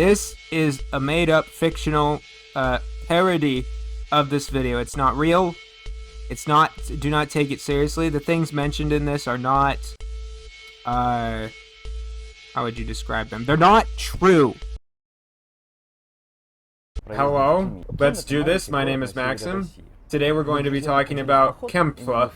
This is a made-up fictional parody of this video. It's not real. It's not. Do not take it seriously. The things mentioned in this are not. How would you describe them? They're not true. Hello, let's do this. My name is Maxim. Today we're going to be talking about Kempla.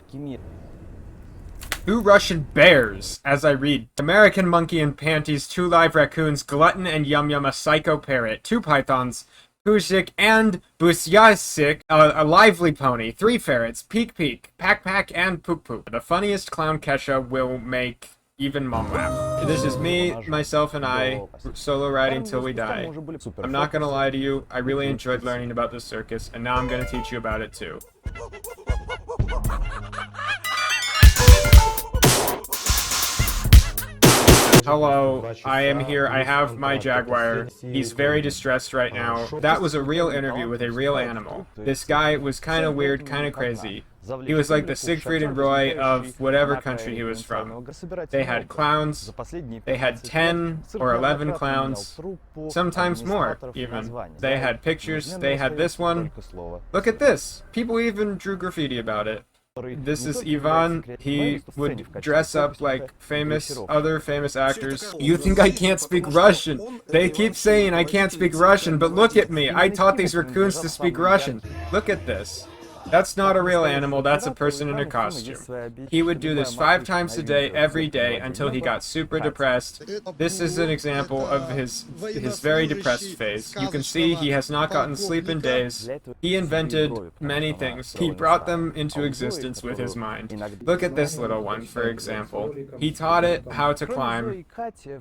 Two Russian bears, as I read. American monkey in panties, 2 live raccoons, Glutton and Yum Yum, a psycho parrot, 2 pythons, Pushik and Busyasik, a lively pony, 3 ferrets, Peek Peek, Pack Pack, and Poop Poop. The funniest clown Kesha will make even mom laugh. This is me, myself, and I, solo riding till we die. I'm not gonna lie to you, I really enjoyed learning about the circus, and now I'm gonna teach you about it too. Hello, I am here. I have my jaguar. He's very distressed right now. That was a real interview with a real animal. This guy was kind of weird, kind of crazy. He was like the Siegfried and Roy of whatever country he was from. They had clowns. They had 10 or 11 clowns. Sometimes more, even. They had pictures. They had this one. Look at this. People even drew graffiti about it. This is Ivan. He would dress up like other famous actors. You think I can't speak Russian? They keep saying I can't speak Russian, but look at me. I taught these raccoons to speak Russian. Look at this. That's not a real animal, that's a person in a costume. He would do this 5 times a day, every day, until he got super depressed. This is an example of his very depressed phase. You can see he has not gotten sleep in days. He invented many things. He brought them into existence with his mind. Look at this little one, for example. He taught it how to climb.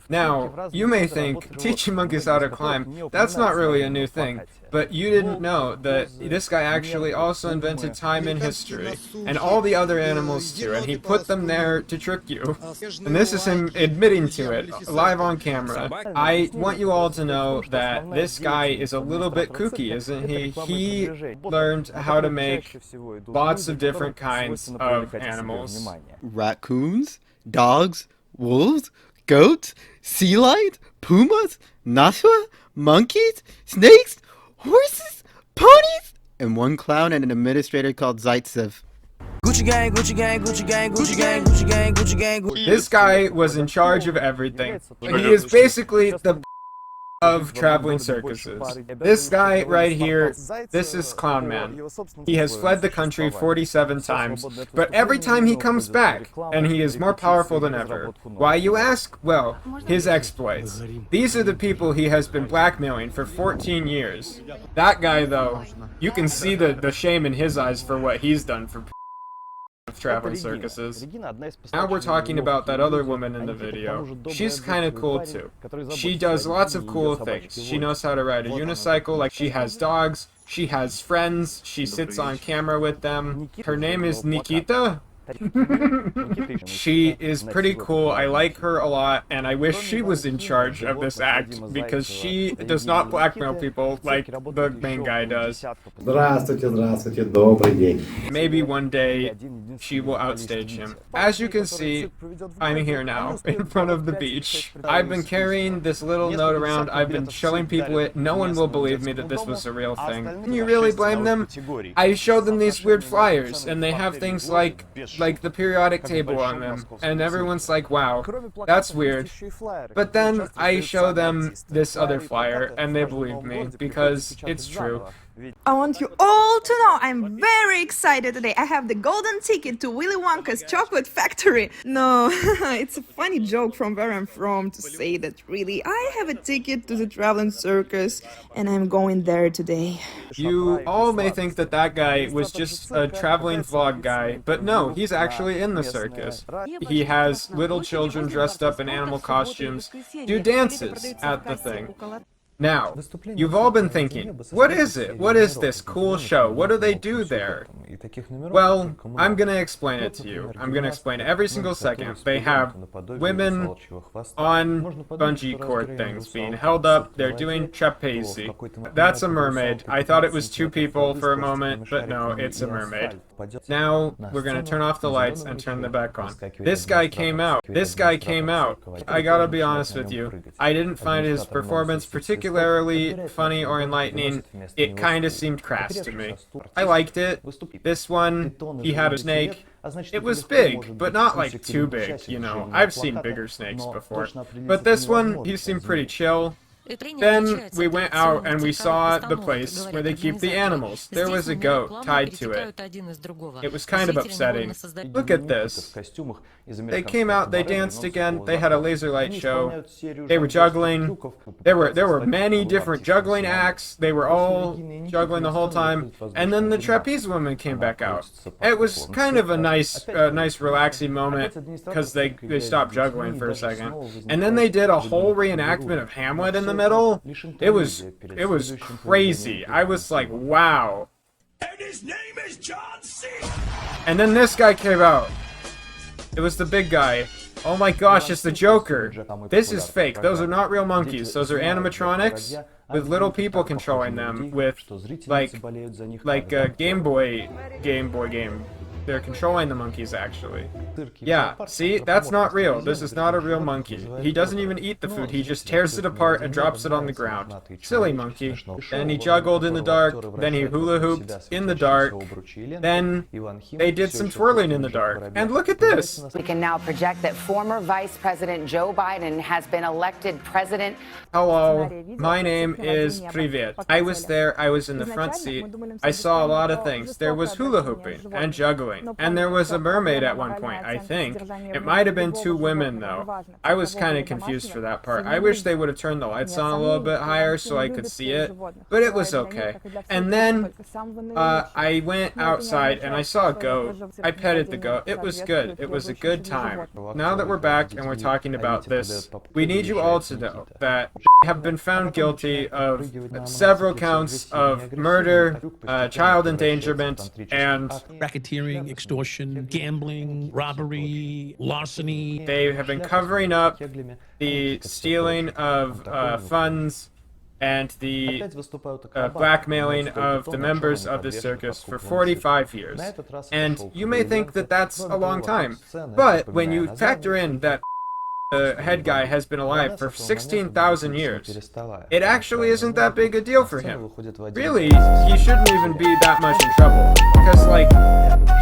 Now, you may think, teaching monkeys how to climb, that's not really a new thing. But you didn't know that this guy actually also invented time in history, and all the other animals too, and he put them there to trick you. And this is him admitting to it, live on camera. I want you all to know that this guy is a little bit kooky, isn't he? He learned how to make lots of different kinds of animals. Raccoons, dogs, wolves, goats, sea lions, pumas, nashua, monkeys, snakes, horses, ponies, and 1 clown and an administrator called Zaitsev. Gucci gang, Gucci gang, Gucci gang, Gucci gang, Gucci gang, Gucci gang. This guy was in charge of everything. He is basically the of traveling circuses. This guy right here, this is Clown Man. He has fled the country 47 times, but every time he comes back, and he is more powerful than ever. Why, you ask? Well, his exploits. These are the people he has been blackmailing for 14 years. That guy, though, you can see the shame in his eyes for what he's done for traveling circuses. Now we're talking about that other woman in the video. She's kind of cool too. She does lots of cool things. She knows how to ride a unicycle, like she has dogs, she has friends, she sits on camera with them. Her name is Nikita? She is pretty cool. I like her a lot, and I wish she was in charge of this act, because she does not blackmail people like the main guy does. Здравствуйте, здравствуйте, добрый день. Maybe one day she will outstage him. As you can see, I'm here now, in front of the beach. I've been carrying this little note around, I've been showing people it. No one will believe me that this was a real thing. Can you really blame them? I showed them these weird flyers, and they have things like the periodic table on them, and everyone's like, wow, that's weird. But then I show them this other flyer, and they believe me, because it's true. I want you all to know I'm very excited today. I have the golden ticket to Willy Wonka's chocolate factory. No, it's a funny joke from where I'm from to say that really I have a ticket to the traveling circus and I'm going there today. You all may think that that guy was just a traveling vlog guy, but no, he's actually in the circus. He has little children dressed up in animal costumes do dances at the thing. Now, you've all been thinking, what is it? What is this cool show? What do they do there? Well, I'm gonna explain it to you. I'm gonna explain every single second. They have women on bungee cord things being held up. They're doing trapeze. That's a mermaid. I thought it was 2 people for a moment, but no, it's a mermaid. Now, we're gonna turn off the lights and turn them back on. This guy came out. I gotta be honest with you. I didn't find his performance particularly particularly funny or enlightening. It kind of seemed crass to me. I liked it. This one, he had a snake. It was big, but not like too big, you know. I've seen bigger snakes before. But this one, he seemed pretty chill. Then we went out and we saw the place where they keep the animals. There was a goat tied to it. It was kind of upsetting. Look at this. They came out, they danced again, they had a laser light show. They were juggling. There were many different juggling acts. They were all juggling the whole time. And then the trapeze woman came back out. It was kind of a nice relaxing moment because they stopped juggling for a second. And then they did a whole reenactment of Hamlet in the middle. It was crazy. I was like, wow. And his name is John C. And then this guy came out. It was the big guy. Oh my gosh, it's the Joker. This is fake. Those are not real monkeys. Those are animatronics with little people controlling them with like a Game Boy game. They're controlling the monkeys, actually. Yeah, see? That's not real. This is not a real monkey. He doesn't even eat the food. He just tears it apart and drops it on the ground. Silly monkey. Then he juggled in the dark. Then he hula hooped in the dark. Then they did some twirling in the dark. And look at this! We can now project that former Vice President Joe Biden has been elected president. Hello, my name is Privet. I was there, I was in the front seat. I saw a lot of things. There was hula hooping and juggling. And there was a mermaid at one point, I think. It might have been two women, though. I was kind of confused for that part. I wish they would have turned the lights on a little bit higher so I could see it. But it was okay. And then I went outside and I saw a goat. I petted the goat. It was good. It was a good time. Now that we're back and we're talking about this, we need you all to know that have been found guilty of several counts of murder, child endangerment, and racketeering, extortion, gambling, robbery, larceny. They have been covering up the stealing of funds and the blackmailing of the members of the circus for 45 years. And you may think that that's a long time, but when you factor in that the head guy has been alive for 16,000 years, it actually isn't that big a deal for him. Really, he shouldn't even be that much in trouble, because, like,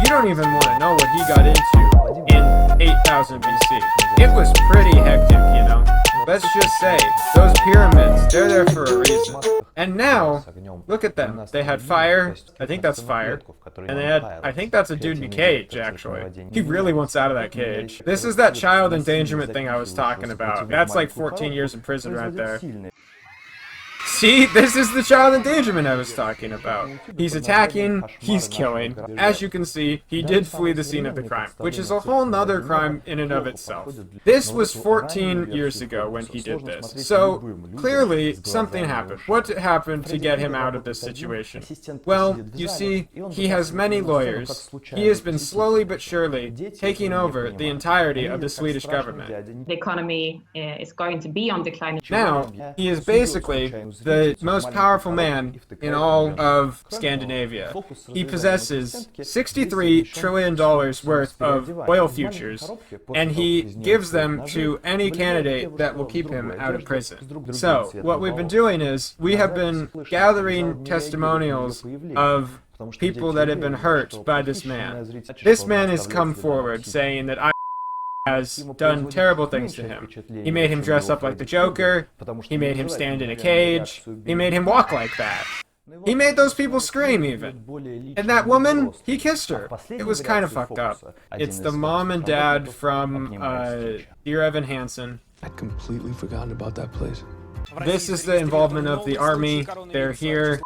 you don't even want to know what he got into in 8000 BC. It was pretty hectic, you know? Let's just say, those pyramids, they're there for a reason. And now, look at them. They had fire. I think that's fire. And they had, I think that's a dude in a cage, actually. He really wants out of that cage. This is that child endangerment thing I was talking about. That's like 14 years in prison right there. See, this is the child endangerment I was talking about. He's attacking, he's killing. As you can see, he did flee the scene of the crime, which is a whole nother crime in and of itself. This was 14 years ago when he did this. So, clearly, something happened. What happened to get him out of this situation? Well, you see, he has many lawyers. He has been slowly but surely taking over the entirety of the Swedish government. The economy is going to be on decline. Now, he is basically the most powerful man in all of Scandinavia. He possesses $63 trillion worth of oil futures, and he gives them to any candidate that will keep him out of prison. So, what we've been doing is, we have been gathering testimonials of people that have been hurt by this man. This man has come forward saying that has done terrible things to him. He made him dress up like the Joker, he made him stand in a cage, he made him walk like that. He made those people scream, even. And that woman, he kissed her. It was kind of fucked up. It's the mom and dad from Dear Evan Hansen. I'd completely forgotten about that place. This is the involvement of the army. They're here.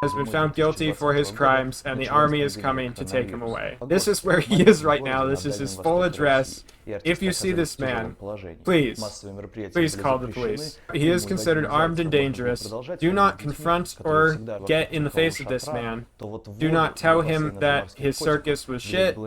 Has been found guilty for his crimes, and the army is coming to take him away. This is where he is right now. This is his full address. If you see this man, please call the police. He is considered armed and dangerous. Do not confront or get in the face of this man. Do not tell him that his circus was shit.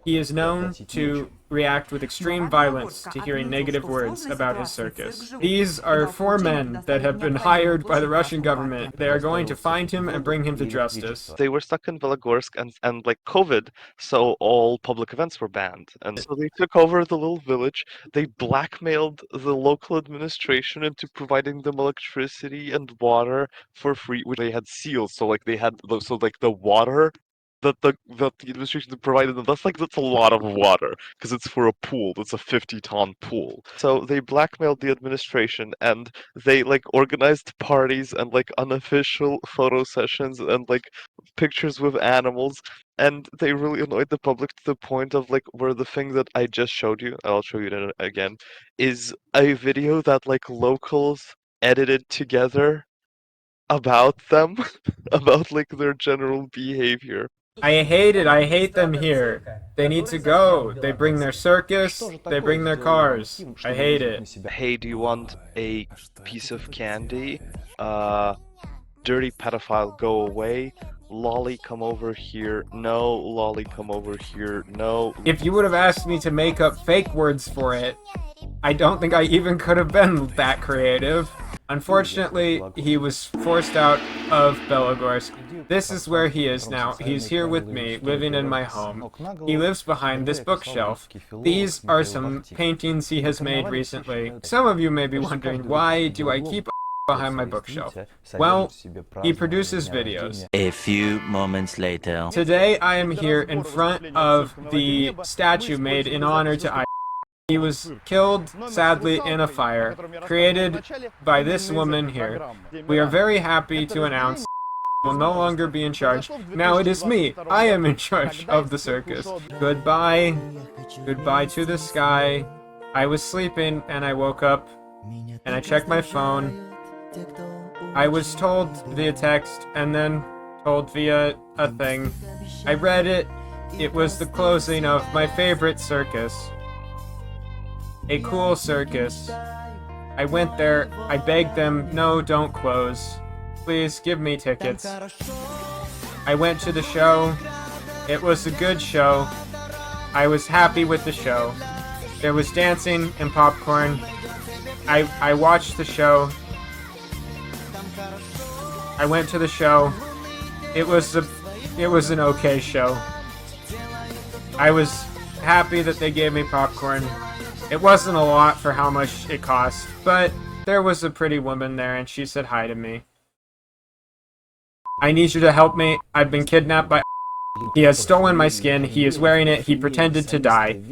He is known to react with extreme violence to hearing negative words about his circus. These are 4 men that have been hired by the Russian government. They are going to find him and bring him to justice. They were stuck in Velogorsk and like COVID, so all public events were banned. And so they took over the little village. They blackmailed the local administration into providing them electricity and water for free. They had seals, so like they had the water that the administration provided them, that's a lot of water because it's for a pool. That's a 50-ton pool. So they blackmailed the administration and they like organized parties and like unofficial photo sessions and like pictures with animals, and they really annoyed the public to the point of like where the thing that I just showed you, I'll show you it again, is a video that like locals edited together about them, about like their general behavior. I hate it. I hate them here. They need to go. They bring their circus. They bring their cars. I hate it. Hey, do you want a piece of candy? Dirty pedophile, go away. Lolly, come over here. No. Lolly, come over here. No. If you would have asked me to make up fake words for it, I don't think I even could have been that creative. Unfortunately, he was forced out of Belogorsk. This is where he is now. He's here with me, living in my home. He lives behind this bookshelf. These are some paintings he has made recently. Some of you may be wondering, why do I keep behind my bookshelf? Well, he produces videos. A few moments later. Today I am here in front of the statue made in honor to He was killed, sadly, in a fire, created by this woman here. We are very happy to announce will no longer be in charge. Now it is me. I am in charge of the circus. Goodbye. Goodbye to the sky. I was sleeping and I woke up and I checked my phone. I was told via text and then told via a thing. I read it. It was the closing of my favorite circus. A cool circus. I went there, I begged them, no, don't close. Please, give me tickets. I went to the show. It was a good show. I was happy with the show. There was dancing and popcorn. I watched the show. I went to the show. It was an okay show. I was happy that they gave me popcorn. It wasn't a lot for how much it cost, but there was a pretty woman there and she said hi to me. I need you to help me. I've been kidnapped by He has stolen my skin. He is wearing it. He pretended to die.